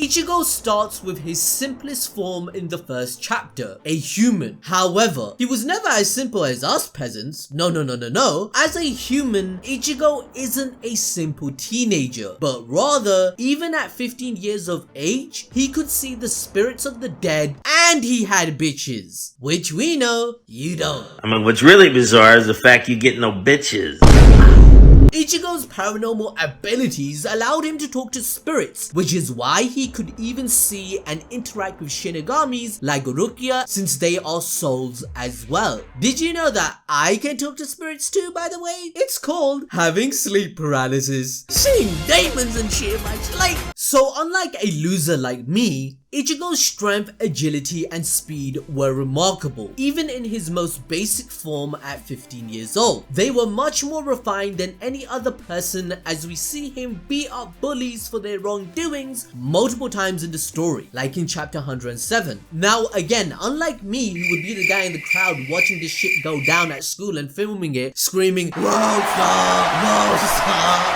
Ichigo starts with his simplest form in the first chapter, a human. However, he was never as simple as us peasants. No. As a human, Ichigo isn't a simple teenager, but rather, even at 15 years of age, he could see the spirits of the dead and he had bitches. Which we know, you don't. I mean, what's really bizarre is the fact you get no bitches. Ichigo's paranormal abilities allowed him to talk to spirits, which is why he could even see and interact with Shinigamis like Rukia, since they are souls as well. Did you know that I can talk to spirits too, by the way? It's called having sleep paralysis. Seeing demons and shit, like. So unlike a loser like me, Ichigo's strength, agility, and speed were remarkable, even in his most basic form at 15 years old. They were much more refined than any other person, as we see him beat up bullies for their wrongdoings multiple times in the story, like in chapter 107. Now again, unlike me, who would be the guy in the crowd watching this shit go down at school and filming it, screaming, "Rosa!"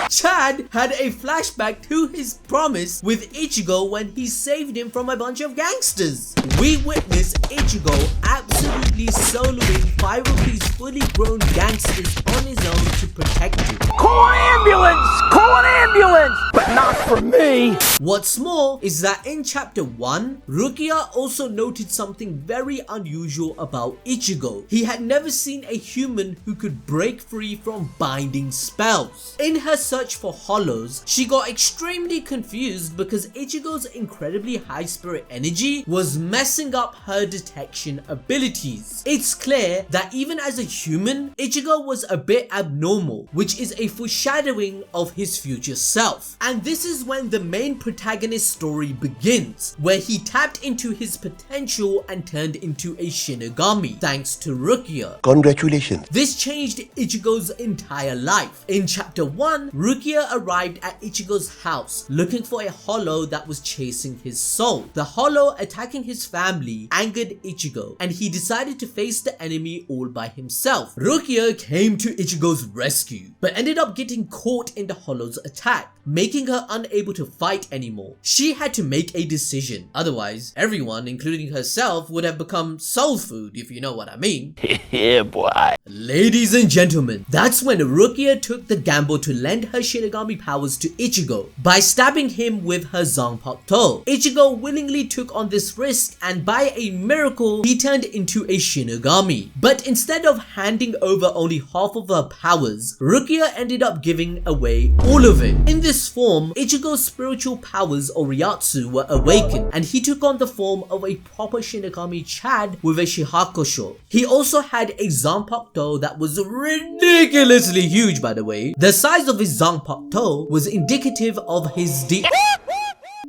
Chad had a flashback to his promise with Ichigo when he saved him from a bunch of gangsters. We witnessed Ichigo absolutely soloing 5 of these fully grown gangsters on his own to protect him. Call an ambulance! Call an ambulance! But not for me! What's more is that in chapter 1, Rukia also noted something very unusual about Ichigo. He had never seen a human who could break free from binding spells. In her search for hollows, she got extremely confused because Ichigo's incredibly high spirit energy was messing up her detection abilities. It's clear that even as a human, Ichigo was a bit abnormal, which is a foreshadowing of his future self. And this is when the main protagonist's story begins, where he tapped into his potential and turned into a Shinigami, thanks to Rukia. Congratulations. This changed Ichigo's entire life. In chapter 1, Rukia arrived at Ichigo's house looking for a hollow that was chasing his soul. The hollow attacking his family angered Ichigo, and he decided to face the enemy all by himself. Rukia came to Ichigo's rescue, but ended up getting caught in the hollow's attack, making her unable to fight anymore. She had to make a decision, otherwise everyone, including herself, would have become soul food, if you know what I mean. Yeah, boy. Ladies and gentlemen, that's when Rukia took the gamble to lend her Shinigami powers to Ichigo by stabbing him with her Zanpakuto. Ichigo willingly took on this risk, and by a miracle, he turned into a Shinigami. But instead of handing over only half of her powers, Rukia ended up giving away all of it. In this form, Ichigo's spiritual powers or Ryatsu were awakened, and he took on the form of a proper Shinigami Chad with a Shihakusho. He also had a Zanpakuto that was ridiculously huge, by the way. The size of his Zanpakuto was indicative of his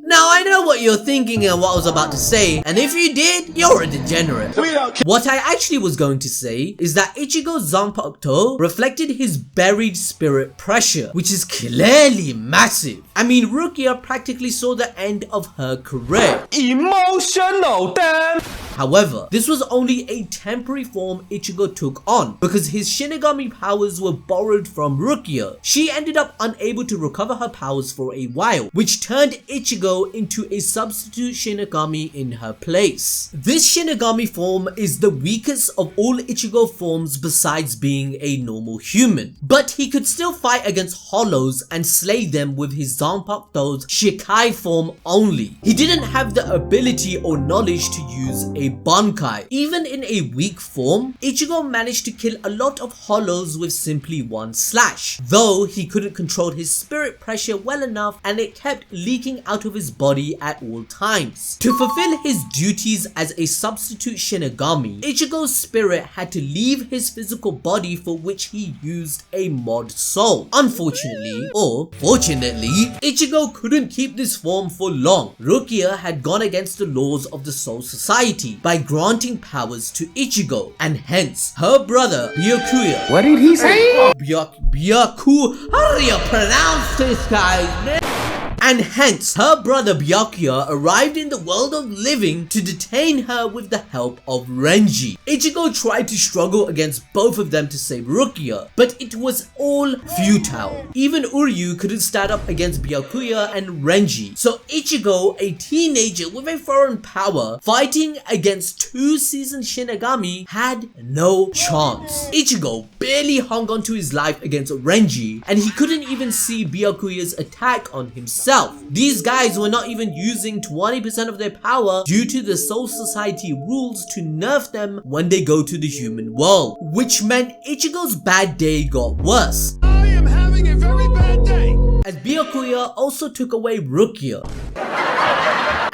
Now I know what you're thinking and what I was about to say, and if you did, you're a degenerate. What I actually was going to say is that Ichigo's Zanpakuto reflected his buried spirit pressure, which is clearly massive. I mean, Rukia practically saw the end of her career. Emotional, damn! However, this was only a temporary form Ichigo took on because his Shinigami powers were borrowed from Rukia. She ended up unable to recover her powers for a while, which turned Ichigo into a substitute Shinigami in her place. This Shinigami form is the weakest of all Ichigo forms besides being a normal human, but he could still fight against hollows and slay them with his Zanpakuto's Shikai form only. He didn't have the ability or knowledge to use a Bankai. Even in a weak form, Ichigo managed to kill a lot of hollows with simply one slash, though he couldn't control his spirit pressure well enough and it kept leaking out of his body at all times. To fulfill his duties as a substitute Shinigami, Ichigo's spirit had to leave his physical body, for which he used a mod soul. Unfortunately, or fortunately, Ichigo couldn't keep this form for long. Rukia had gone against the laws of the Soul Society by granting powers to Ichigo, and hence her brother Byakuya. What did he say? Byaku, how do you pronounce this, guys? and hence her brother Byakuya arrived in the world of living to detain her with the help of Renji. Ichigo tried to struggle against both of them to save Rukia, but it was all futile. Even Uryu couldn't stand up against Byakuya and Renji, so Ichigo, a teenager with a foreign power, fighting against two seasoned Shinigami, had no chance. Ichigo barely hung on to his life against Renji, and he couldn't even see Byakuya's attack on himself. These guys were not even using 20% of their power due to the Soul Society rules to nerf them when they go to the human world, which meant Ichigo's bad day got worse. I am having a very bad day. As Byakuya also took away Rukia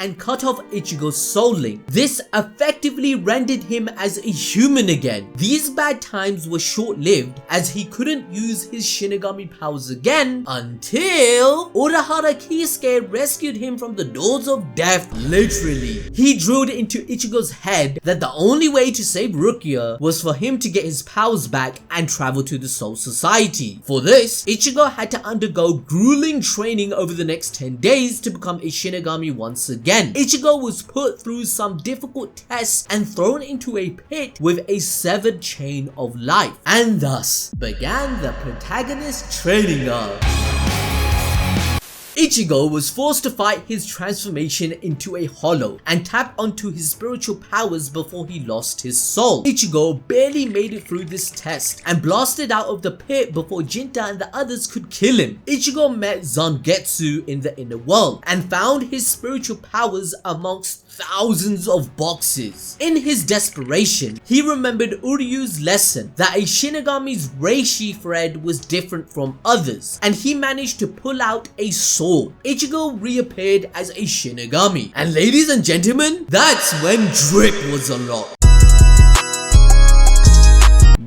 and cut off Ichigo's soul link. This effectively rendered him as a human again. These bad times were short-lived as he couldn't use his Shinigami powers again until Urahara Kisuke rescued him from the doors of death, literally. He drilled into Ichigo's head that the only way to save Rukia was for him to get his powers back and travel to the Soul Society. For this, Ichigo had to undergo grueling training over the next 10 days to become a Shinigami once again. Ichigo was put through some difficult tests and thrown into a pit with a severed chain of life. And thus began the protagonist's training arc. Ichigo was forced to fight his transformation into a hollow and tap onto his spiritual powers before he lost his soul. Ichigo barely made it through this test and blasted out of the pit before Jinta and the others could kill him. Ichigo met Zangetsu in the inner world and found his spiritual powers amongst thousands of boxes. In his desperation, he remembered Uryu's lesson that a Shinigami's reishi thread was different from others, and he managed to pull out a sword. Ichigo reappeared as a Shinigami, and ladies and gentlemen, that's when drip was unlocked.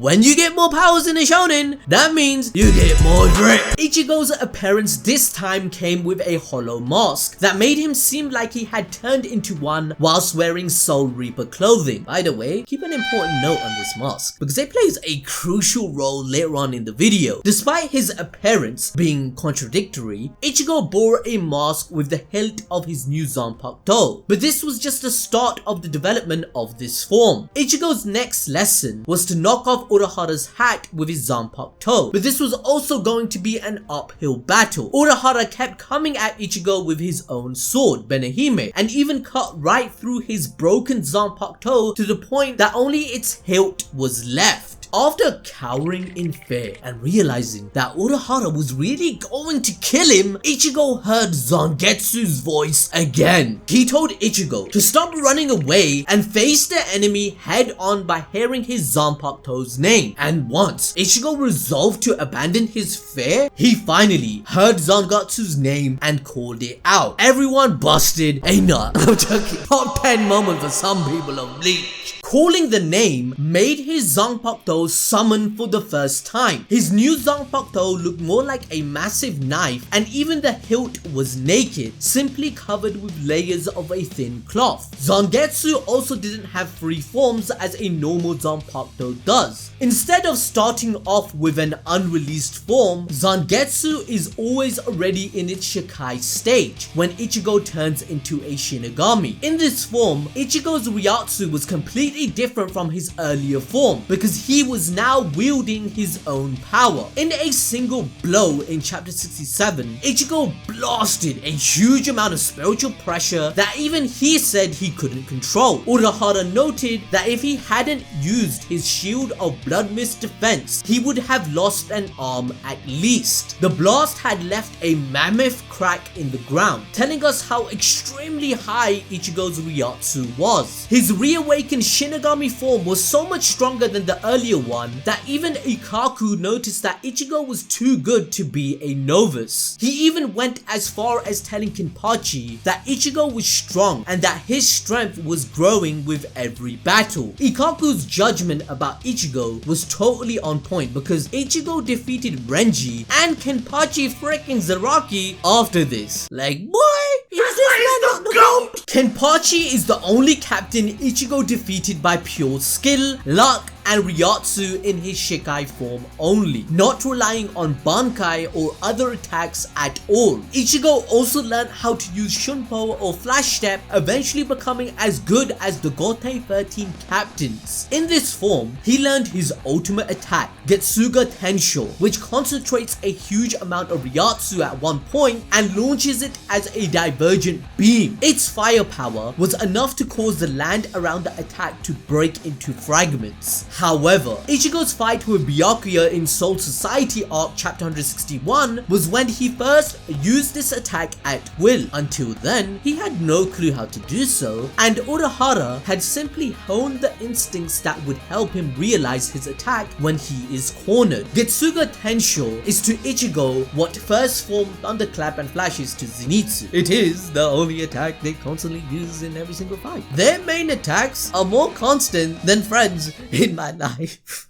When you get more powers in a shonen, that means you get more drip. Ichigo's appearance this time came with a hollow mask that made him seem like he had turned into one whilst wearing Soul Reaper clothing. By the way, keep an important note on this mask because it plays a crucial role later on in the video. Despite his appearance being contradictory, Ichigo bore a mask with the hilt of his new Zanpakuto, but this was just the start of the development of this form. Ichigo's next lesson was to knock off Urahara's hat with his Zanpakuto, but this was also going to be an uphill battle. Urahara kept coming at Ichigo with his own sword, Benehime, and even cut right through his broken Zanpakuto to the point that only its hilt was left. After cowering in fear and realizing that Urahara was really going to kill him, Ichigo heard Zangetsu's voice again. He told Ichigo to stop running away and face the enemy head on by hearing his Zanpakuto's name. And once Ichigo resolved to abandon his fear, he finally heard Zangetsu's name and called it out. Everyone busted a nut. I'm joking. Top 10 moment for some people of Bleach. Calling the name made his Zanpakuto summon for the first time. His new Zanpakuto looked more like a massive knife, and even the hilt was naked, simply covered with layers of a thin cloth. Zangetsu also didn't have three forms as a normal Zanpakuto does. Instead of starting off with an unreleased form, Zangetsu is always already in its Shikai stage when Ichigo turns into a Shinigami. In this form, Ichigo's Ryatsu was completely different from his earlier form because he was now wielding his own power. In a single blow in chapter 67, Ichigo blasted a huge amount of spiritual pressure that even he said he couldn't control. Urahara noted that if he hadn't used his shield of blood mist defense, he would have lost an arm at least. The blast had left a mammoth crack in the ground, telling us how extremely high Ichigo's Ryatsu was. His reawakened Shinigami form was so much stronger than the earlier one that even Ikaku noticed that Ichigo was too good to be a novice. He even went as far as telling Kenpachi that Ichigo was strong and that his strength was growing with every battle. Ikaku's judgment about Ichigo was totally on point because Ichigo defeated Renji and Kenpachi freaking Zaraki after this. Like, boy, is this man not the GOAT? Kenpachi is the only captain Ichigo defeated by pure skill, luck, and Ryatsu in his Shikai form only, not relying on Bankai or other attacks at all. Ichigo also learned how to use Shunpo or Flash Step, eventually becoming as good as the Gotei 13 captains. In this form, he learned his ultimate attack, Getsuga Tensho, which concentrates a huge amount of Ryatsu at one point and launches it as a divergent beam. Its firepower was enough to cause the land around the attack to break into fragments. However, Ichigo's fight with Byakuya in Soul Society arc chapter 161 was when he first used this attack at will. Until then, he had no clue how to do so, and Urahara had simply honed the instincts that would help him realize his attack when he is cornered. Getsuga Tensho is to Ichigo what first form Thunderclap and Flash is to Zenitsu. It is the only attack they constantly use in every single fight. Their main attacks are more constant than friends in my life.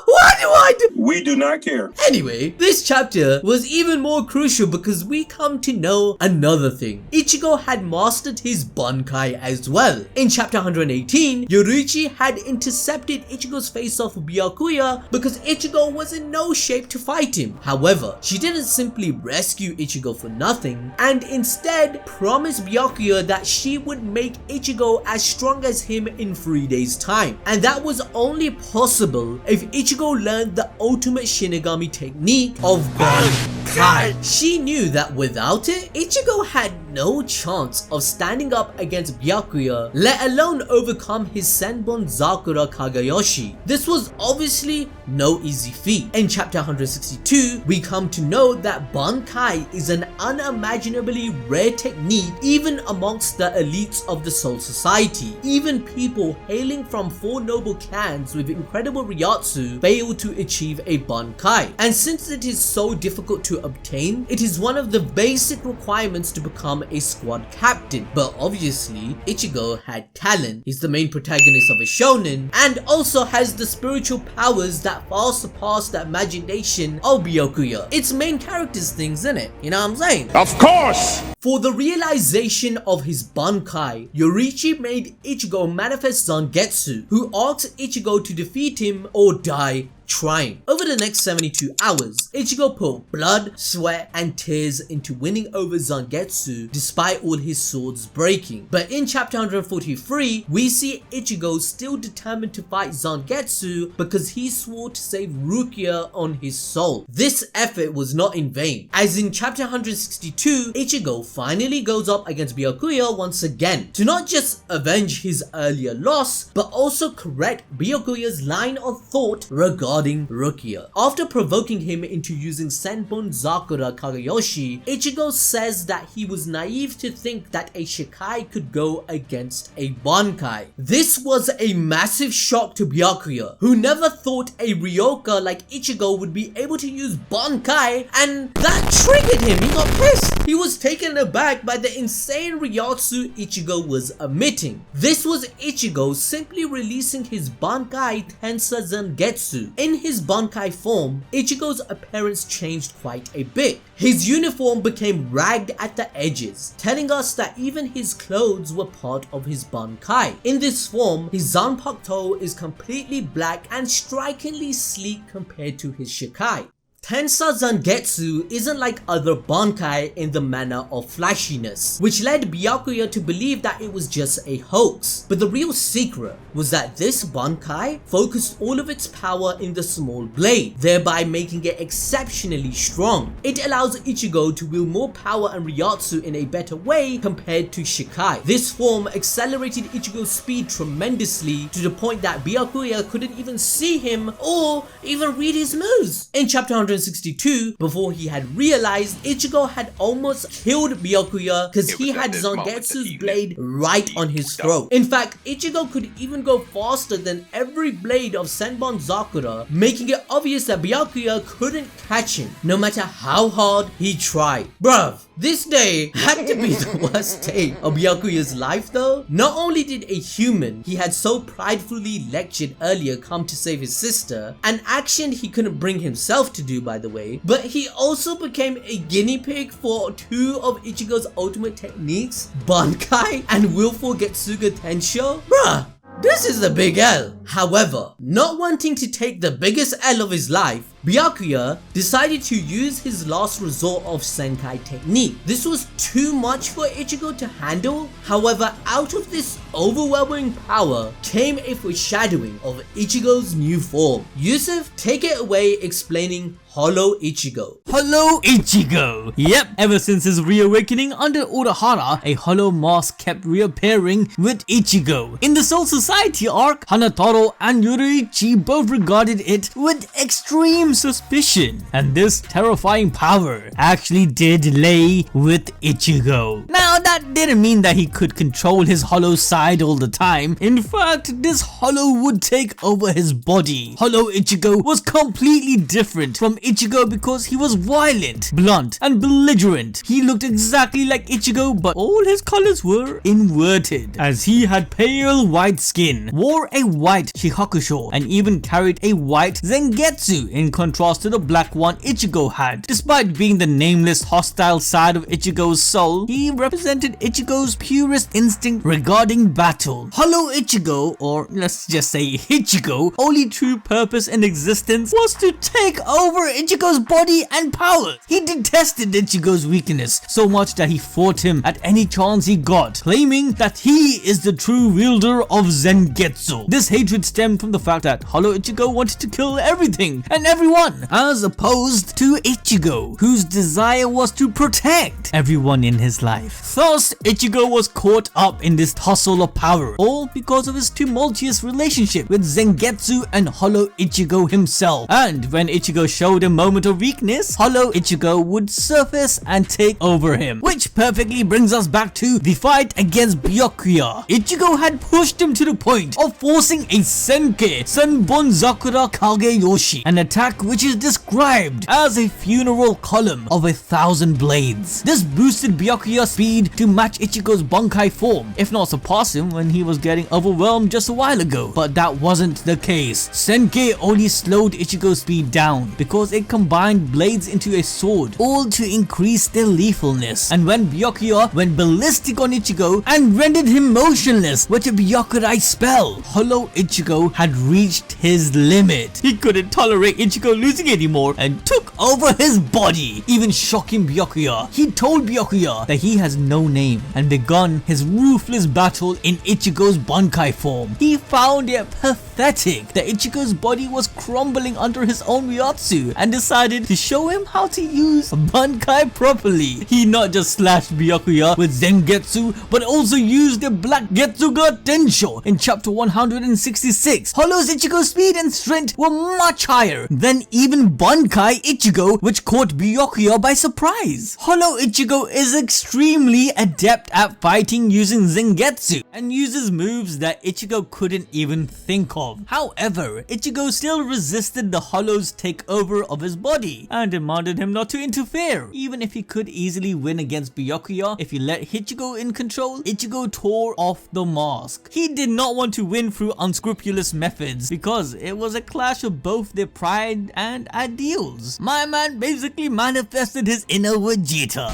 Why do I do? We do not care. Anyway, this chapter was even more crucial because we come to know another thing. Ichigo had mastered his Bankai as well. In chapter 118, Yoruichi had intercepted Ichigo's face-off with Byakuya because Ichigo was in no shape to fight him. However, she didn't simply rescue Ichigo for nothing, and instead promised Byakuya that she would make Ichigo as strong as him in 3 days' time. And that was only possible if Ichigo learned the ultimate Shinigami technique of Bankai. She knew that without it, Ichigo had no chance of standing up against Byakuya, let alone overcome his Senbon Zakura Kagayoshi. This was obviously no easy feat. In chapter 162, we come to know that Bankai is an unimaginably rare technique even amongst the elites of the Soul Society. Even people hailing from 4 noble clans with incredible Ryatsu fail to achieve a Bankai. And since it is so difficult to obtain, it is one of the basic requirements to become a squad captain. But obviously, Ichigo had talent. He's the main protagonist of a shonen and also has the spiritual powers that far surpass the imagination of Byakuya. It's main character's things, isn't it? You know what I'm saying? Of course! For the realization of his Bankai, Yoruichi made Ichigo manifest Zangetsu, who asked Ichigo to defeat him or die trying. Over the next 72 hours, Ichigo put blood, sweat, and tears into winning over Zangetsu despite all his swords breaking. But in chapter 143, we see Ichigo still determined to fight Zangetsu because he swore to save Rukia on his soul. This effort was not in vain, as in chapter 162, Ichigo finally goes up against Byakuya once again to not just avenge his earlier loss, but also correct Byakuya's line of thought regarding Rukia. After provoking him into using Senbon Zakura Kagayoshi, Ichigo says that he was naive to think that a Shikai could go against a Bankai. This was a massive shock to Byakuya, who never thought a Ryoka like Ichigo would be able to use Bankai, and that triggered him. He got pissed. He was taken aback by the insane Ryatsu Ichigo was emitting. This was Ichigo simply releasing his Bankai Tensa Zangetsu. In his Bankai form, Ichigo's appearance changed quite a bit. His uniform became ragged at the edges, telling us that even his clothes were part of his Bankai. In this form, his Zanpakuto is completely black and strikingly sleek compared to his Shikai. Tensa Zangetsu isn't like other Bankai in the manner of flashiness, which led Byakuya to believe that it was just a hoax. But the real secret was that this Bankai focused all of its power in the small blade, thereby making it exceptionally strong. It allows Ichigo to wield more power and Ryatsu in a better way compared to Shikai. This form accelerated Ichigo's speed tremendously to the point that Byakuya couldn't even see him or even read his moves. In chapter 162, before he had realized, Ichigo had almost killed Byakuya because he had Zangetsu's blade right on his throat. In fact, Ichigo could even go faster than every blade of Senbon Zakura, making it obvious that Byakuya couldn't catch him, no matter how hard he tried. Bruv, this day had to be the worst day of Byakuya's life though. Not only did a human he had so pridefully lectured earlier come to save his sister, an action he couldn't bring himself to do by the way, but he also became a guinea pig for 2 of Ichigo's ultimate techniques, Bankai and willful Getsuga Tensho. Bruh, This is a big L. However, not wanting to take the biggest L of his life, Byakuya decided to use his last resort of Senkai technique. This was too much for Ichigo to handle. However, out of this overwhelming power came a foreshadowing of Ichigo's new form. Yusuf, take it away explaining Hollow Ichigo. Hollow Ichigo. Yep, ever since his reawakening under Urahara, a hollow mask kept reappearing with Ichigo. In the Soul Society arc, Hanataro and Yoruichi both regarded it with extreme suspicion, and this terrifying power actually did lay with Ichigo. Now that didn't mean that he could control his hollow side all the time. In fact, this hollow would take over his body. Hollow Ichigo was completely different from Ichigo because he was violent, blunt, and belligerent. He looked exactly like Ichigo, but all his colors were inverted, as he had pale white skin, wore a white shihakusho, and even carried a white zengetsu in contrast to the black one Ichigo had. Despite being the nameless hostile side of Ichigo's soul, he represented Ichigo's purest instinct regarding battle. Hollow Ichigo, or let's just say Ichigo, only true purpose in existence was to take over Ichigo's body and power. He detested Ichigo's weakness so much that he fought him at any chance he got, claiming that he is the true wielder of Zengetsu. This hatred stemmed from the fact that Hollow Ichigo wanted to kill everything and everyone, as opposed to Ichigo, whose desire was to protect everyone in his life. Thus, Ichigo was caught up in this tussle of power, all because of his tumultuous relationship with Zengetsu and Hollow Ichigo himself. And when Ichigo showed a moment of weakness, Hollow Ichigo would surface and take over him. Which perfectly brings us back to the fight against Byakuya. Ichigo had pushed him to the point of forcing a Senke Senbonzakura Kageyoshi, an attack which is described as a funeral column of 1,000 blades. This boosted Byakuya's speed to match Ichigo's Bankai form, if not surpass him when he was getting overwhelmed just a while ago. But that wasn't the case. Senke only slowed Ichigo's speed down because it combined blades into a sword, all to increase their lethalness. And when Byakuya went ballistic on Ichigo and rendered him motionless with a Byakurai spell, Hollow Ichigo had reached his limit. He couldn't tolerate Ichigo losing anymore and took over his body, even shocking Byakuya. He told Byakuya that he has no name and begun his ruthless battle in Ichigo's Bankai form. He found it pathetic that Ichigo's body was crumbling under his own Ryatsu and decided to show him how to use Bankai properly. He not just slashed Byakuya with Zengetsu, but also used the Black Getsuga Tensho in chapter 166. Hollow's Ichigo's speed and strength were much higher than even Bankai Ichigo, which caught Byakuya by surprise. Hollow Ichigo is extremely adept at fighting using Zengetsu and uses moves that Ichigo couldn't even think of. However, Ichigo still resisted the Hollow's takeover of his body and demanded him not to interfere. Even if he could easily win against Byakuya if he let Ichigo in control, Ichigo tore off the mask. He did not want to win through unscrupulous methods because it was a clash of both their pride and ideals. My man basically manifested his inner Vegeta.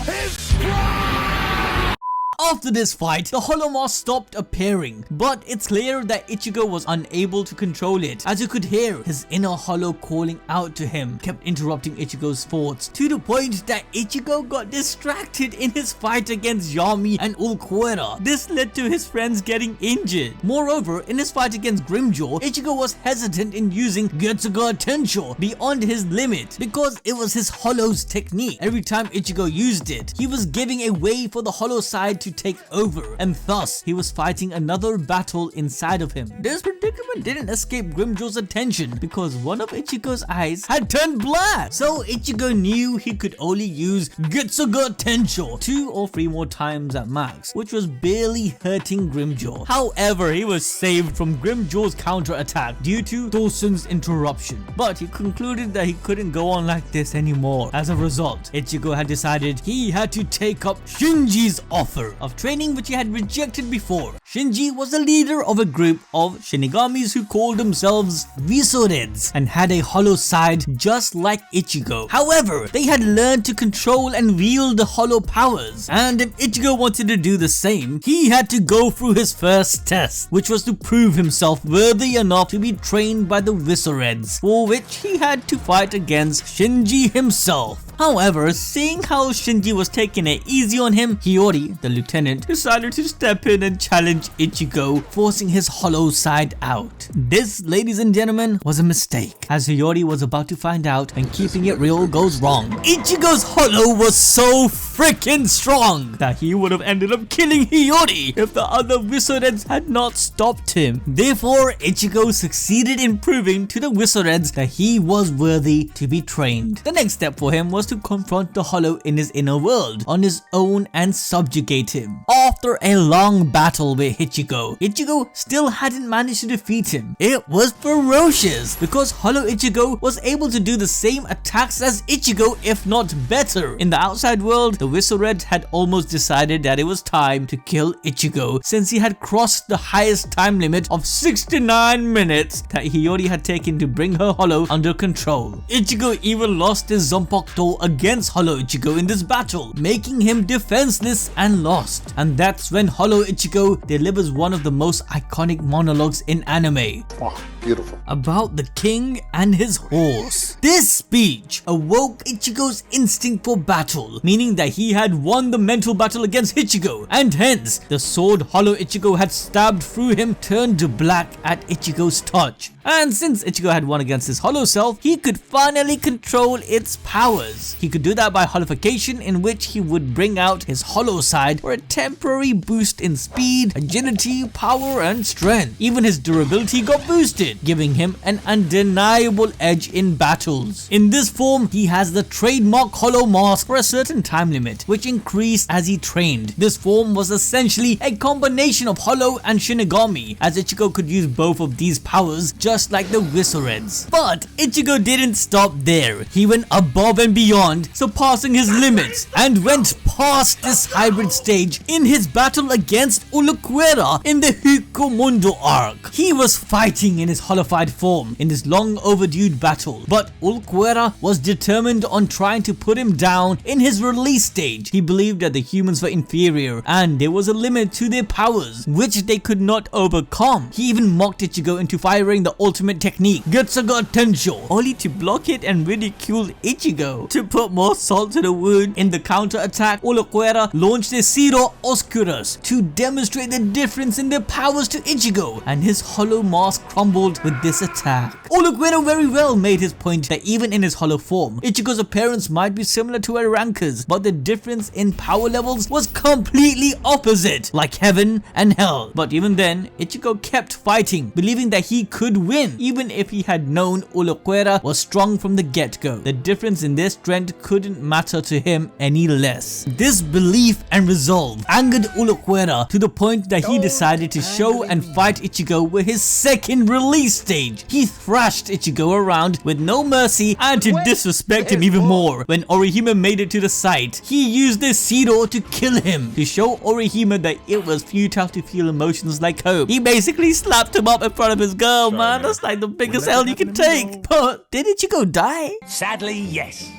After this fight, the Hollow Mask stopped appearing, but it's clear that Ichigo was unable to control it, as you could hear his inner Hollow calling out to him, kept interrupting Ichigo's thoughts, to the point that Ichigo got distracted in his fight against Yami and Ulquiorra. This led to his friends getting injured. Moreover, in his fight against Grimjaw, Ichigo was hesitant in using Getsuga Tensho beyond his limit, because it was his Hollow's technique. Every time Ichigo used it, he was giving a way for the Hollow side to take over, and thus he was fighting another battle inside of him. This predicament didn't escape Grimjaw's attention because one of Ichigo's eyes had turned black, so Ichigo knew he could only use Getsuga Tensho 2 or 3 more times at max, which was barely hurting Grimjaw. However, he was saved from Grimjaw's counter-attack due to Tosun's interruption, but he concluded that he couldn't go on like this anymore. As a result, Ichigo had decided he had to take up Shinji's offer of training, which he had rejected before. Shinji was the leader of a group of Shinigamis who called themselves Visoreds and had a hollow side just like Ichigo. However, they had learned to control and wield the hollow powers, and if Ichigo wanted to do the same, he had to go through his first test, which was to prove himself worthy enough to be trained by the Visoreds, for which he had to fight against Shinji himself. However, seeing how Shinji was taking it easy on him, Hiyori, the lieutenant, decided to step in and challenge Ichigo, forcing his hollow side out. This, ladies and gentlemen, was a mistake, as Hiyori was about to find out when keeping it real goes wrong. Ichigo's hollow was so freaking strong that he would have ended up killing Hiyori if the other Visoreds had not stopped him. Therefore, Ichigo succeeded in proving to the Visoreds that he was worthy to be trained. The next step for him was to confront the hollow in his inner world on his own and subjugate him. After a long battle with Ichigo still hadn't managed to defeat him. It was ferocious because hollow Ichigo was able to do the same attacks as Ichigo, if not better. In the outside world, the Visoreds had almost decided that it was time to kill Ichigo since he had crossed the highest time limit of 69 minutes that Hiyori had taken to bring her hollow under control. Ichigo even lost his Zanpakuto against hollow Ichigo in this battle, making him defenseless and lost. And that's when hollow Ichigo delivers one of the most iconic monologues in anime. Oh, beautiful. About the king and his horse. This speech awoke Ichigo's instinct for battle, meaning that he had won the mental battle against Ichigo, and hence the sword hollow Ichigo had stabbed through him turned black at Ichigo's touch. And since Ichigo had won against his hollow self, he could finally control its powers. He could do that by holification, in which he would bring out his hollow side for a temporary boost in speed, agility, power and strength. Even his durability got boosted, giving him an undeniable edge in battles. In this form, he has the trademark hollow mask for a certain time limit, which increased as he trained. This form was essentially a combination of hollow and Shinigami, as Ichigo could use both of these powers just like the Visoreds. But Ichigo didn't stop there. He went above and beyond, surpassing his limits, and went past this hybrid stage in his battle against Uluquera in the Hikomundo arc. He was fighting in his holified form in this long overdue battle, but Uluquera was determined on trying to put him down in his release stage. He believed that the humans were inferior and there was a limit to their powers, which they could not overcome. He even mocked Ichigo into firing the ultimate technique, Getsuga Tensho, only to block it and ridicule Ichigo. To put more salt to the wound, in the counter attack, Uluquera launched a Zero Oscurus to demonstrate the difference in their powers to Ichigo, and his hollow mask crumbled with this attack. Uluquera very well made his point that even in his hollow form, Ichigo's appearance might be similar to a Ranker's, but the difference in power levels was completely opposite, like heaven and hell. But even then, Ichigo kept fighting, believing that he could win, even if he had known Uluquera was strong from the get-go. The difference in their strength couldn't matter to him any less. This belief and resolve angered Uluquera to the point that he decided to show and fight Ichigo with his second release stage. He thrashed Ichigo around with no mercy, and to disrespect him even more, when Orihime made it to the site, he used the Zero to kill him. To show Orihime that it was futile to feel emotions like hope, he basically slapped him up in front of his girl, man. That's like the biggest L you can take. But did Ichigo die? Sadly, yes.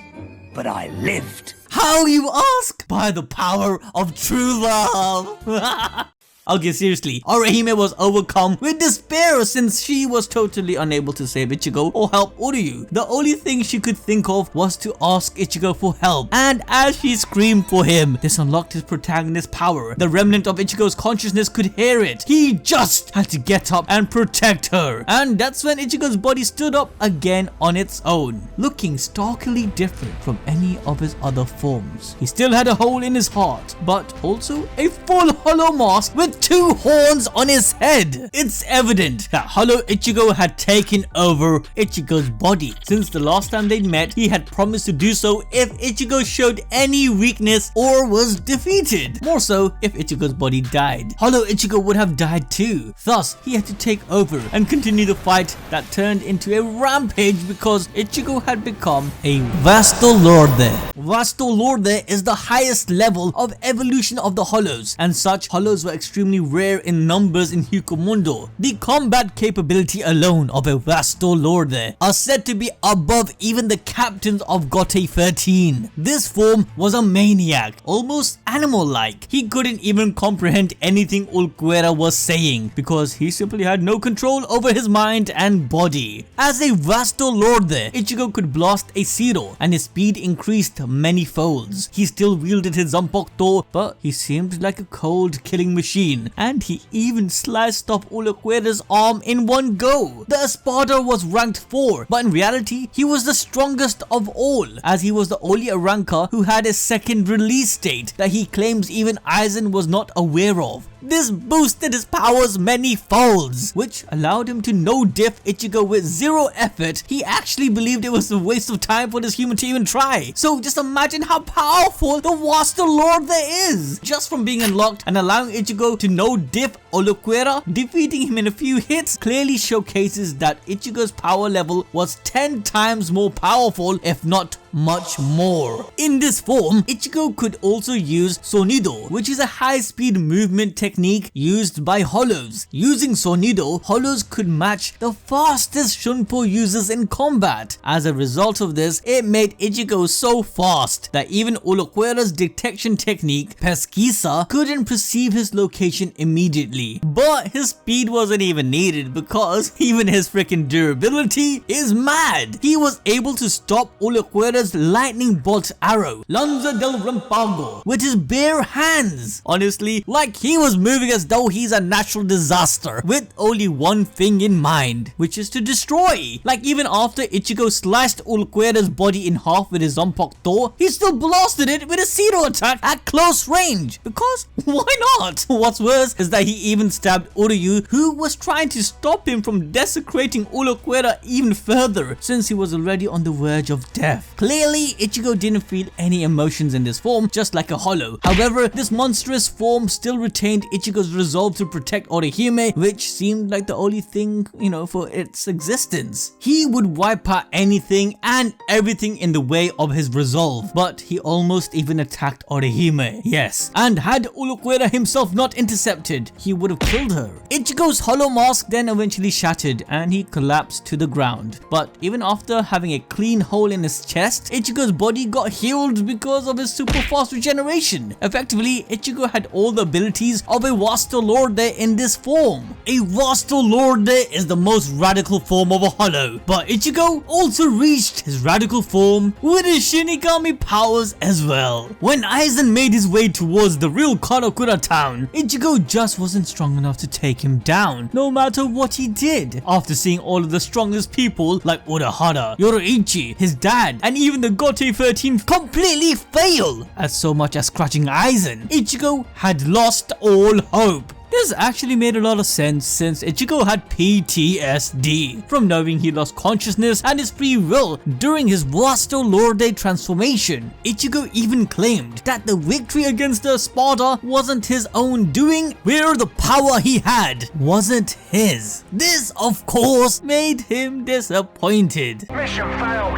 But I lived. How, you ask? By the power of true love. Okay, seriously, Orihime was overcome with despair since she was totally unable to save Ichigo or help Uryu. The only thing she could think of was to ask Ichigo for help, and as she screamed for him, this unlocked his protagonist's power. The remnant of Ichigo's consciousness could hear it. He just had to get up and protect her, and that's when Ichigo's body stood up again on its own, looking starkly different from any of his other forms. He still had a hole in his heart, but also a full hollow mask with 2 horns on his head. It's evident that hollow Ichigo had taken over Ichigo's body. Since the last time they met, he had promised to do so if Ichigo showed any weakness or was defeated. More so if Ichigo's body died. Hollow Ichigo would have died too. Thus, he had to take over and continue the fight that turned into a rampage because Ichigo had become a Vasto Lorde. Vasto Lorde is the highest level of evolution of the hollows, and such hollows were extremely extremely rare in numbers in Hyukomundo. The combat capability alone of a Vasto Lorde are said to be above even the captains of Gote 13. This form was a maniac, almost animal-like. He couldn't even comprehend anything Ulquiorra was saying because he simply had no control over his mind and body. As a Vasto Lorde, Ichigo could blast a zero and his speed increased many folds. He still wielded his Zanpakuto, but he seemed like a cold killing machine, and he even sliced off Ulquiorra's arm in one go. The Espada was ranked 4, but in reality he was the strongest of all, as he was the only ranker who had a second release date that he claims even Aizen was not aware of. This boosted his powers many folds, which allowed him to no-diff Ichigo with zero effort. He actually believed it was a waste of time for this human to even try. So just imagine how powerful the Vasto Lorde is. Just from being unlocked and allowing Ichigo to no-diff Ulquiorra, defeating him in a few hits clearly showcases that Ichigo's power level was 10 times more powerful, if not much more. In this form, Ichigo could also use Sonido, which is a high-speed movement technique used by Hollows. Using Sonido, Hollows could match the fastest Shunpo users in combat. As a result of this, it made Ichigo so fast that even Ulquiorra's detection technique, Pesquisa, couldn't perceive his location immediately. But his speed wasn't even needed because even his freaking durability is mad. He was able to stop Ulquiorra's lightning bolt arrow, Lanza del Rampago, with his bare hands. Honestly, like he was moving as though he's a natural disaster with only one thing in mind, which is to destroy. Like even after Ichigo sliced Ulquiorra's body in half with his Zanpakuto, he still blasted it with a zero attack at close range, because why not? What's worse is that he even stabbed Uryu, who was trying to stop him from desecrating Ulquiorra even further since he was already on the verge of death. Clearly, Ichigo didn't feel any emotions in this form, just like a Hollow. However, this monstrous form still retained Ichigo's resolve to protect Orihime, which seemed like the only thing, for its existence. He would wipe out anything and everything in the way of his resolve, but he almost even attacked Orihime. Yes, and had Ulquiorra himself not intercepted, he would have killed her. Ichigo's hollow mask then eventually shattered and he collapsed to the ground. But even after having a clean hole in his chest, Ichigo's body got healed because of his super fast regeneration. Effectively, Ichigo had all the abilities of a Vasto Lorde in this form. A Vasto Lorde is the most radical form of a Hollow, but Ichigo also reached his radical form with his Shinigami powers as well. When Aizen made his way towards the real Karakura town, Ichigo just wasn't strong enough to take him down, no matter what he did. After seeing all of the strongest people like Urahara, Yoroichi, his dad, and even the Gote 13 completely fail at so much as scratching Aizen, Ichigo had lost all hope. This actually made a lot of sense since Ichigo had PTSD from knowing he lost consciousness and his free will during his Vasto Lorde transformation. Ichigo even claimed that the victory against the Espada wasn't his own doing, where the power he had wasn't his. This, of course, made him disappointed. Mission failed.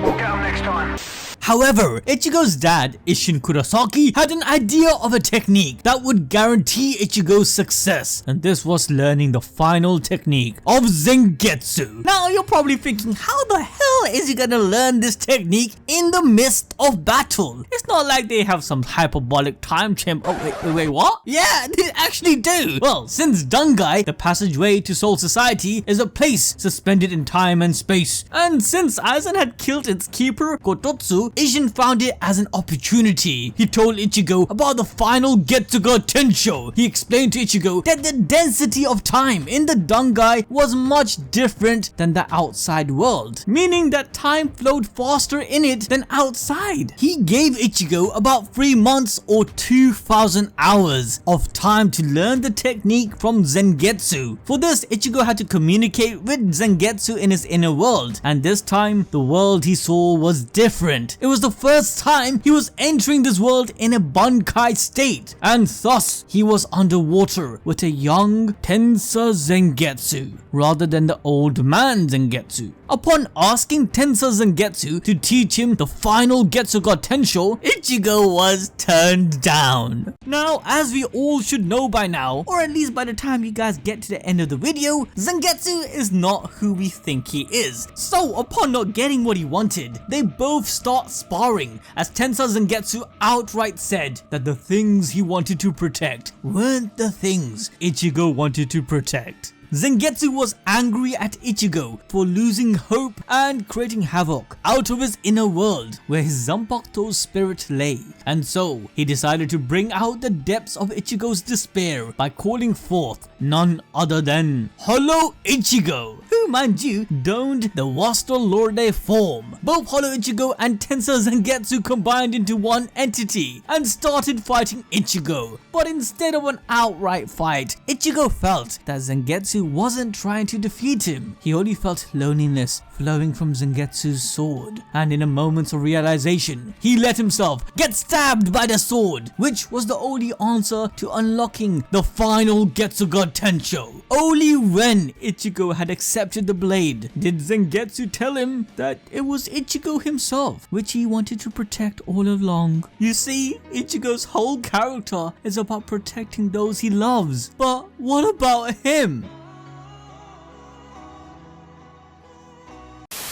We'll get them next time. However, Ichigo's dad, Isshin Kurosaki, had an idea of a technique that would guarantee Ichigo's success, and this was learning the final technique of Zangetsu. Now, you're probably thinking, how the hell is he gonna learn this technique in the midst of battle? It's not like they have some hyperbolic time chamber. Oh, wait, what? Yeah, they actually do. Well, since Dangai, the passageway to Soul Society, is a place suspended in time and space, and since Aizen had killed its keeper, Kototsu, Isshin found it as an opportunity. He told Ichigo about the final Getsuga Tensho. He explained to Ichigo that the density of time in the Dangai was much different than the outside world, meaning that time flowed faster in it than outside. He gave Ichigo about 3 months or 2,000 hours of time to learn the technique from Zangetsu. For this, Ichigo had to communicate with Zangetsu in his inner world, and this time the world he saw was different. It was the first time he was entering this world in a Bankai state, and thus he was underwater with a young Tensa Zangetsu rather than the old man Zangetsu. Upon asking Tensa Zangetsu to teach him the final Getsuga Tensho, Ichigo was turned down. Now, as we all should know by now, or at least by the time you guys get to the end of the video, Zangetsu is not who we think he is. So, upon not getting what he wanted, they both start sparring, as Tensa Zangetsu outright said that the things he wanted to protect weren't the things Ichigo wanted to protect. Zangetsu was angry at Ichigo for losing hope and creating havoc out of his inner world where his Zanpakuto spirit lay, and so he decided to bring out the depths of Ichigo's despair by calling forth none other than Hollow Ichigo, who, mind you, donned the Vasto Lorde form. Both Hollow Ichigo and Tensa Zangetsu combined into one entity and started fighting Ichigo, but instead of an outright fight, Ichigo felt that Zangetsu wasn't trying to defeat him. He only felt loneliness flowing from Zangetsu's sword, and in a moment of realization, he let himself get stabbed by the sword, which was the only answer to unlocking the final Getsuga Tensho. Only when Ichigo had accepted the blade did Zangetsu tell him that it was Ichigo himself, which he wanted to protect all along. You see, Ichigo's whole character is about protecting those he loves, but what about him?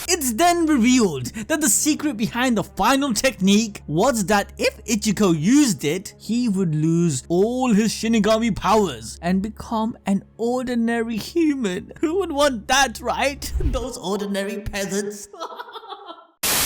It's then revealed that the secret behind the final technique was that if Ichigo used it, he would lose all his Shinigami powers and become an ordinary human. Who would want that, right? Those ordinary peasants.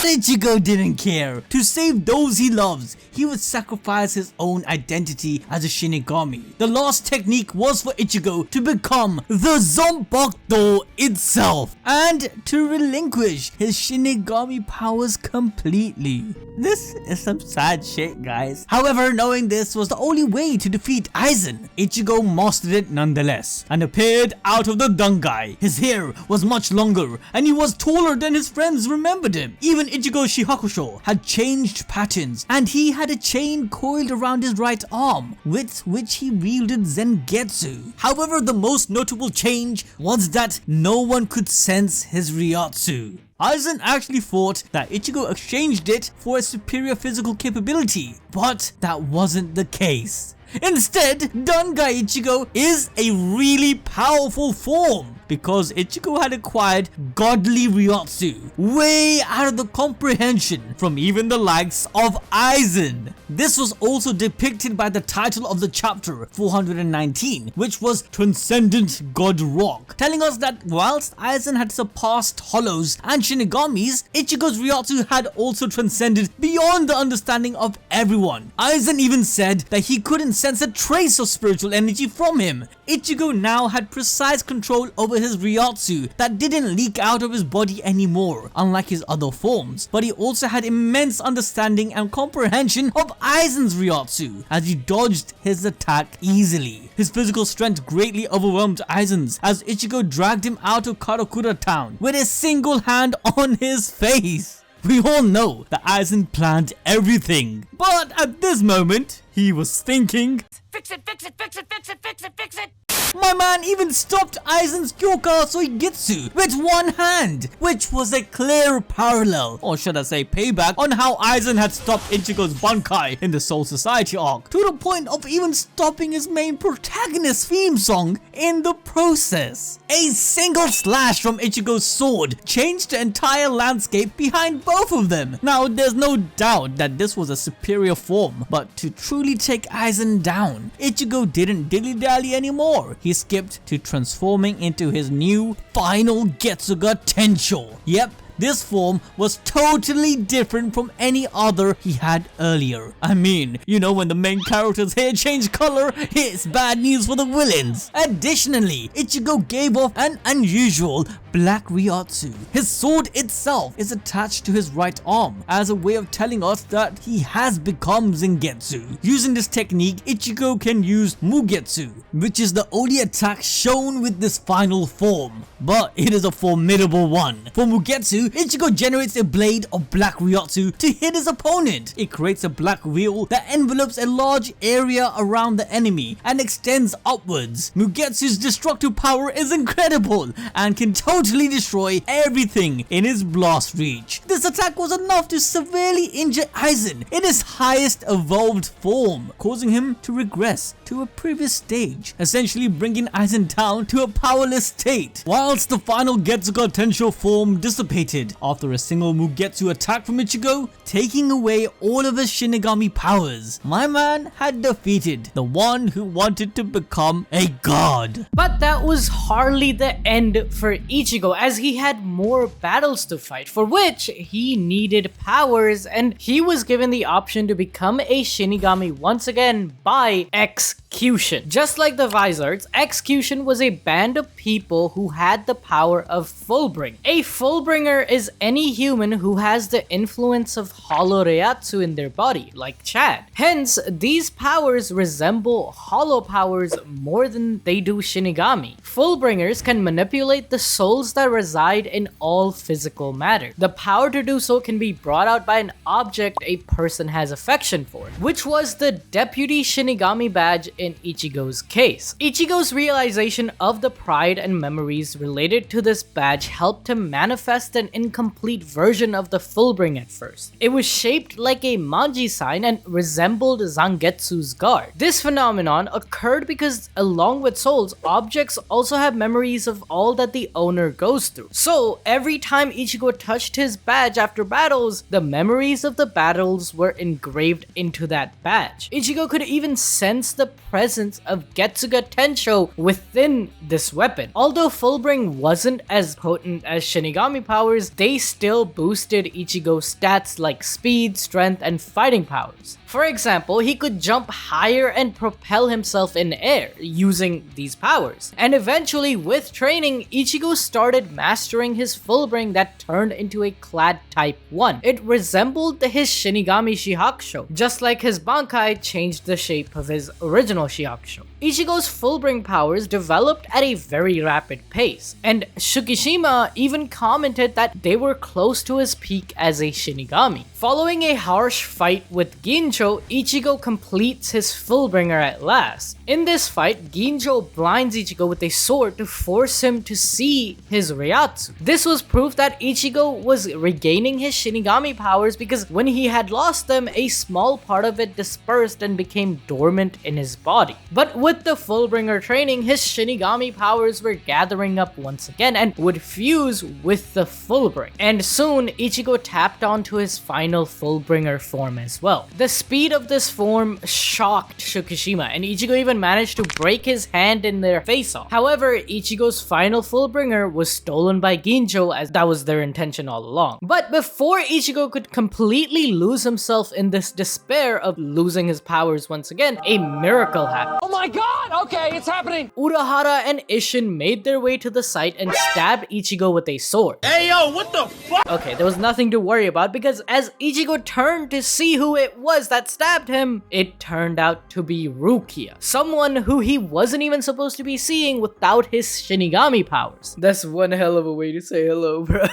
Ichigo didn't care. To save those he loves, he would sacrifice his own identity as a Shinigami. The last technique was for Ichigo to become the Zanpakuto itself and to relinquish his Shinigami powers completely. This is some sad shit, guys. However, knowing this was the only way to defeat Aizen, Ichigo mastered it nonetheless and appeared out of the Dangai. His hair was much longer and he was taller than his friends remembered him. Even Ichigo's Shihakusho had changed patterns and he had a chain coiled around his right arm with which he wielded Zangetsu. However, the most notable change was that no one could sense his Ryatsu. Aizen actually thought that Ichigo exchanged it for a superior physical capability, but that wasn't the case. Instead, Dangai Ichigo is a really powerful form because Ichigo had acquired godly Ryatsu, way out of the comprehension from even the likes of Aizen. This was also depicted by the title of the chapter 419, which was Transcendent God Rock, telling us that whilst Aizen had surpassed Hollows and Shinigamis, Ichigo's Ryatsu had also transcended beyond the understanding of everyone. Aizen even said that he couldn't sense a trace of spiritual energy from him. Ichigo now had precise control over his Ryatsu that didn't leak out of his body anymore, unlike his other forms, but he also had immense understanding and comprehension of Aizen's Ryatsu as he dodged his attack easily. His physical strength greatly overwhelmed Aizen's as Ichigo dragged him out of Karakura town with a single hand on his face. We all know that Aizen planned everything, but at this moment, he was thinking, Fix it, fix it, fix it, fix it, fix it, fix it! my man even stopped Aizen's Kyoka Soigetsu with one hand, which was a clear parallel, or should I say payback, on how Aizen had stopped Ichigo's Bankai in the Soul Society arc, to the point of even stopping his main protagonist's theme song in the process. A single slash from Ichigo's sword changed the entire landscape behind both of them. Now, there's no doubt that this was a superior form, but to truly take Aizen down, Ichigo didn't dilly-dally anymore. He skipped to transforming into his new final Getsuga Tensho. Yep, this form was totally different from any other he had earlier. I mean, you know when the main character's hair changed color, it's bad news for the villains. Additionally, Ichigo gave off an unusual black Ryatsu. His sword itself is attached to his right arm as a way of telling us that he has become Zangetsu. Using this technique, Ichigo can use Mugetsu, which is the only attack shown with this final form, but it is a formidable one. For Mugetsu, Ichigo generates a blade of black Ryotsu to hit his opponent. It creates a black wheel that envelopes a large area around the enemy and extends upwards. Mugetsu's destructive power is incredible and can totally destroy everything in his blast reach. This attack was enough to severely injure Aizen in his highest evolved form, causing him to regress to a previous stage, essentially bringing Aizen down to a powerless state. Whilst the final Getsuga Tensho form dissipated after a single Mugetsu attack from Ichigo, taking away all of his Shinigami powers, my man had defeated the one who wanted to become a god. But that was hardly the end for Ichigo, as he had more battles to fight, for which he needed powers, and he was given the option to become a Shinigami once again by Execution. Just like the Vizards, Execution was a band of people who had the power of Fullbringer. A Fullbringer is any human who has the influence of Hollow Reiatsu in their body, like Chad. Hence, these powers resemble Hollow powers more than they do Shinigami. Fullbringers can manipulate the souls that reside in all physical matter. The power to do so can be brought out by an object a person has affection for, which was the Deputy Shinigami badge in Ichigo's case. Ichigo's realization of the pride and memories related to this badge helped him manifest an incomplete version of the Fullbringer at first. It was shaped like a manji sign and resembled Zangetsu's guard. This phenomenon occurred because along with souls, objects also have memories of all that the owner goes through. So every time Ichigo touched his badge after battles, the memories of the battles were engraved into that badge. Ichigo could even sense the presence of Getsuga Tensho within this weapon. Although Fullbring wasn't as potent as Shinigami powers, they still boosted Ichigo's stats like speed, strength, and fighting powers. For example, he could jump higher and propel himself in air using these powers. And eventually, with training, Ichigo started mastering his Fullbring that turned into a Clad Type 1. It resembled his Shinigami Shihakusho, just like his Bankai changed the shape of his original Shihakusho. Ichigo's Fullbring powers developed at a very rapid pace, and Shukishima even commented that they were close to his peak as a Shinigami. Following a harsh fight with Ginjo, Ichigo completes his Fullbringer at last. In this fight, Ginjo blinds Ichigo with a sword to force him to see his Reiatsu. This was proof that Ichigo was regaining his Shinigami powers because when he had lost them, a small part of it dispersed and became dormant in his body. But with the Fullbringer training, his Shinigami powers were gathering up once again and would fuse with the Fullbring. And soon, Ichigo tapped onto his final Fullbringer form as well. The speed of this form shocked Shukishima, and Ichigo even managed to break his hand in their face-off. However, Ichigo's final Fullbringer was stolen by Ginjo, as that was their intention all along. But before Ichigo could completely lose himself in this despair of losing his powers once again, a miracle happened. Oh my god! Okay, it's happening! Urahara and Isshin made their way to the site and stabbed Ichigo with a sword. Hey yo, what the fuck? Okay, there was nothing to worry about because as Ichigo turned to see who it was that stabbed him, it turned out to be Rukia, someone who he wasn't even supposed to be seeing without his Shinigami powers. That's one hell of a way to say hello, bro.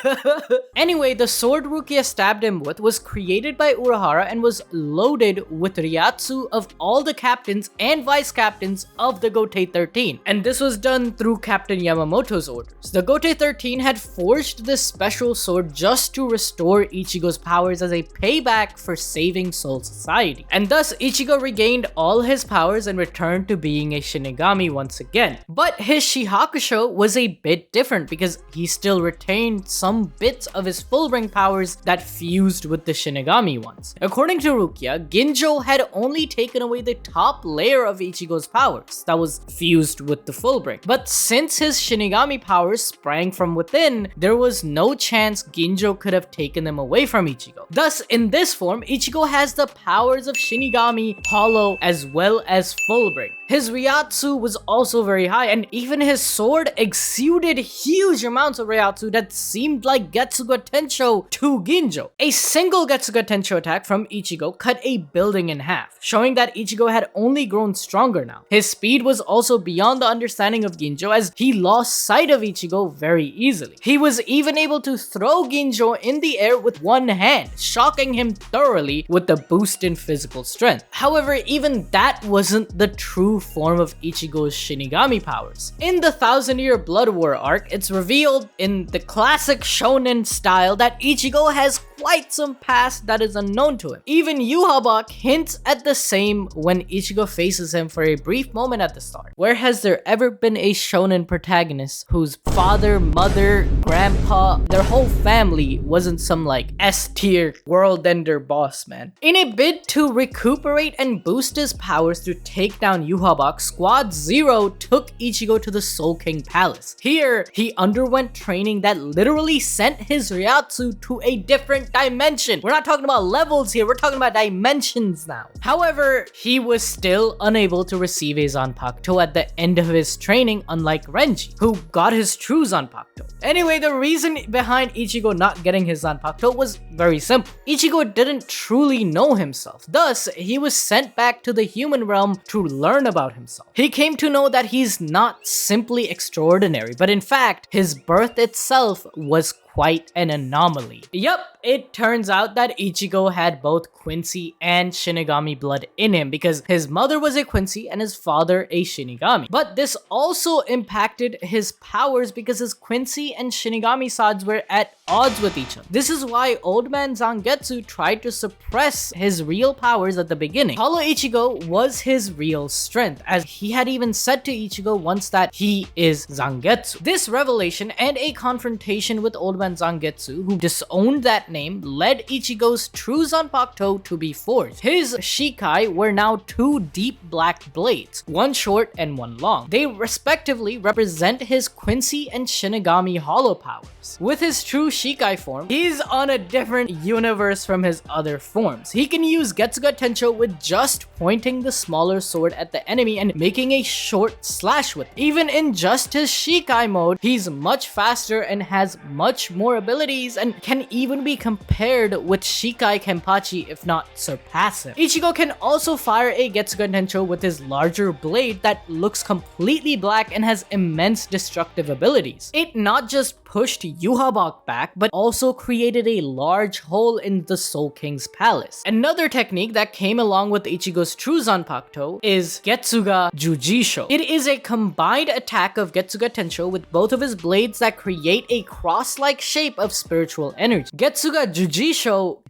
Anyway, the sword Rukia stabbed him with was created by Urahara and was loaded with Reiatsu of all the captains and vice captains of the Gotei 13, and this was done through Captain Yamamoto's orders. The Gotei 13 had forged this special sword just to restore Ichigo's powers as a payback for saving Soul Society, and thus Ichigo regained all his powers and returned to being a Shinigami once again. But his Shihakusho was a bit different because he still retained some bits of his Fullbring powers that fused with the Shinigami ones. According to Rukia, Ginjo had only taken away the top layer of Ichigo's powers that was fused with the Fullbring. But since his Shinigami powers sprang from within, there was no chance Ginjo could have taken them away from Ichigo. Thus, in this form, Ichigo has the powers of Shinigami, Hollow, as well as Fullbring. His Reiatsu was also very high, and even his sword exuded huge amounts of Reiatsu that seemed like Getsuga Tensho to Ginjo. A single Getsuga Tensho attack from Ichigo cut a building in half, showing that Ichigo had only grown stronger now. His speed was also beyond the understanding of Ginjo, as he lost sight of Ichigo very easily. He was even able to throw Ginjo in the air with one hand, shocking him thoroughly with the boost in physical strength. However, even that wasn't the true form of Ichigo's Shinigami powers. In the 1000-Year Blood War arc, it's revealed in the classic shonen style that Ichigo has quite some past that is unknown to him. Even yhwach hints at the same when Ichigo faces him for a brief moment at the start. Where has there ever been a shonen protagonist whose father, mother, grandpa, their whole family wasn't some like S-tier world-ender boss, man? In a bid to recuperate and boost his powers to take down yhwach, Squad Zero took Ichigo to the Soul King Palace. Here, he underwent training that literally sent his Ryatsu to a different dimension. We're not talking about levels here, we're talking about dimensions now. However, he was still unable to receive a Zanpakuto at the end of his training, unlike Renji, who got his true Zanpakuto. Anyway, the reason behind Ichigo not getting his Zanpakuto was very simple. Ichigo didn't truly know himself. Thus, he was sent back to the human realm to learn about himself. He came to know that he's not simply extraordinary, but in fact, his birth itself was quite an anomaly. Yup, it turns out that Ichigo had both Quincy and Shinigami blood in him because his mother was a Quincy and his father a Shinigami. But this also impacted his powers because his Quincy and Shinigami sides were at odds with each other. This is why Old Man Zangetsu tried to suppress his real powers at the beginning. Hollow Ichigo was his real strength, as he had even said to Ichigo once that he is Zangetsu. This revelation and a confrontation with Old Man Zangetsu, who disowned that name, led Ichigo's true Zanpakuto to be forged. His Shikai were now two deep black blades, one short and one long. They respectively represent his Quincy and Shinigami hollow powers. With his true Shikai form, he's on a different universe from his other forms. He can use Getsuga Tensho with just pointing the smaller sword at the enemy and making a short slash with it. Even in just his Shikai mode, he's much faster and has much more abilities and can even be compared with Shikai Kenpachi if not surpass him. Ichigo can also fire a Getsuga Tensho with his larger blade that looks completely black and has immense destructive abilities. It not just pushed yhwach back, but also created a large hole in the Soul King's palace. Another technique that came along with Ichigo's true Zanpakuto is Getsuga Jujisho. It is a combined attack of Getsuga Tensho with both of his blades that create a cross-like shape of spiritual energy. Getsuga Jujusho,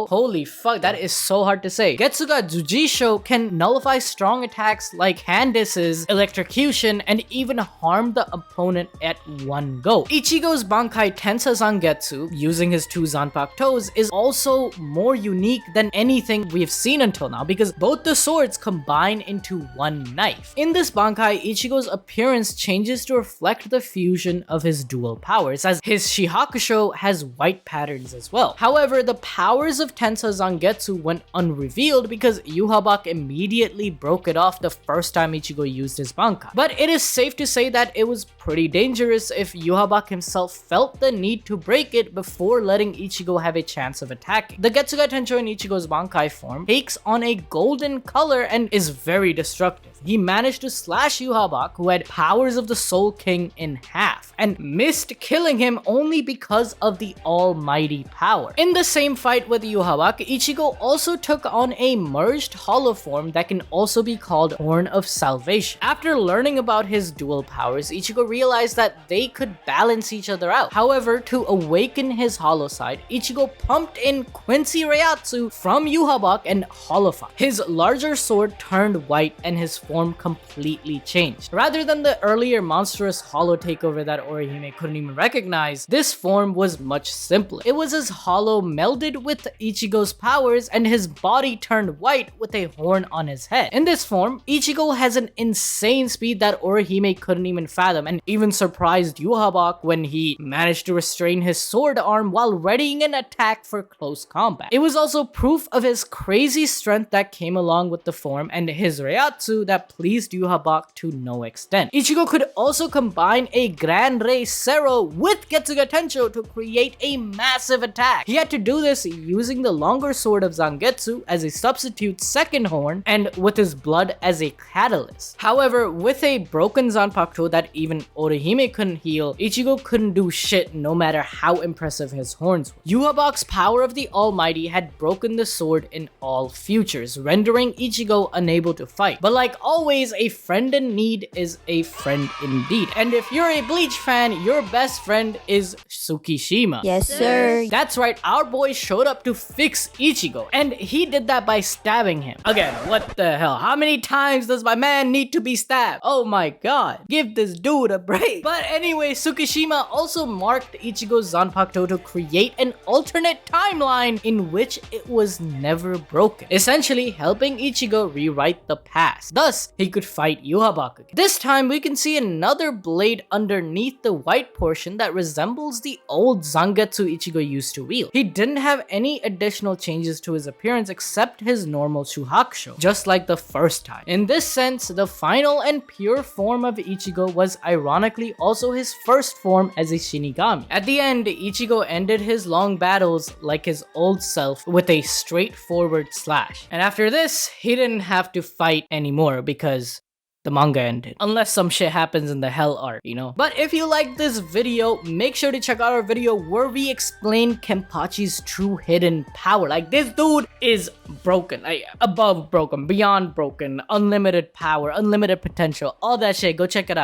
holy fuck, that is so hard to say. Getsuga Jujisho can nullify strong attacks like Candace's electrocution and even harm the opponent at one go. Ichigo's Bankai Tensa Zangetsu, using his two Zanpakutos, is also more unique than anything we've seen until now because both the swords combine into one knife. In this Bankai, Ichigo's appearance changes to reflect the fusion of his dual powers, as his Shihakusho has white patterns as well. However, the powers of Tensa Zangetsu went unrevealed because yhwach immediately broke it off the first time Ichigo used his Bankai. But it is safe to say that it was pretty dangerous if yhwach himself felt the need to break it before letting Ichigo have a chance of attacking. The Getsuga Tensho in Ichigo's Bankai form takes on a golden color and is very destructive. He managed to slash yhwach, who had powers of the Soul King, in half, and missed killing him only because of the almighty power. In the same fight with yhwach, Ichigo also took on a merged hollow form that can also be called Horn of Salvation. After learning about his dual powers, Ichigo realized that they could balance each other out. However, to awaken his hollow side, Ichigo pumped in Quincy Ryatsu from yhwach and holofied. His larger sword turned white and his form completely changed. Rather than the earlier monstrous hollow takeover that Orihime couldn't even recognize, this form was much simpler. It was as hollow melded with Ichigo's powers and his body turned white with a horn on his head. In this form, Ichigo has an insane speed that Orihime couldn't even fathom and even surprised yhwach when he managed to restrain his sword arm while readying an attack for close combat. It was also proof of his crazy strength that came along with the form and his Ryatsu that that pleased yhwach to no extent. Ichigo could also combine a Grand Rei Sero with Getsuga Tensho to create a massive attack. He had to do this using the longer sword of Zangetsu as a substitute second horn and with his blood as a catalyst. However, with a broken Zanpakuto that even Orihime couldn't heal, Ichigo couldn't do shit no matter how impressive his horns were. Yhwach's power of the Almighty had broken the sword in all futures, rendering Ichigo unable to fight. But like always, a friend in need is a friend indeed. And if you're a Bleach fan, your best friend is Tsukishima. Yes, sir. That's right, our boy showed up to fix Ichigo, and he did that by stabbing him. Again, what the hell? How many times does my man need to be stabbed? Oh my god, give this dude a break. But anyway, Tsukishima also marked Ichigo's Zanpakuto to create an alternate timeline in which it was never broken, essentially helping Ichigo rewrite the past. Thus, he could fight yhwach again. This time, we can see another blade underneath the white portion that resembles the old Zangetsu Ichigo used to wield. He didn't have any additional changes to his appearance except his normal Shuhakusho, just like the first time. In this sense, the final and pure form of Ichigo was ironically also his first form as a Shinigami. At the end, Ichigo ended his long battles like his old self with a straightforward slash. And after this, he didn't have to fight anymore because the manga ended. Unless some shit happens in the Hell arc, you know? But if you like this video, make sure to check out our video where we explain Kenpachi's true hidden power. Like, this dude is broken. Like, above broken, beyond broken, unlimited power, unlimited potential, all that shit. Go check it out.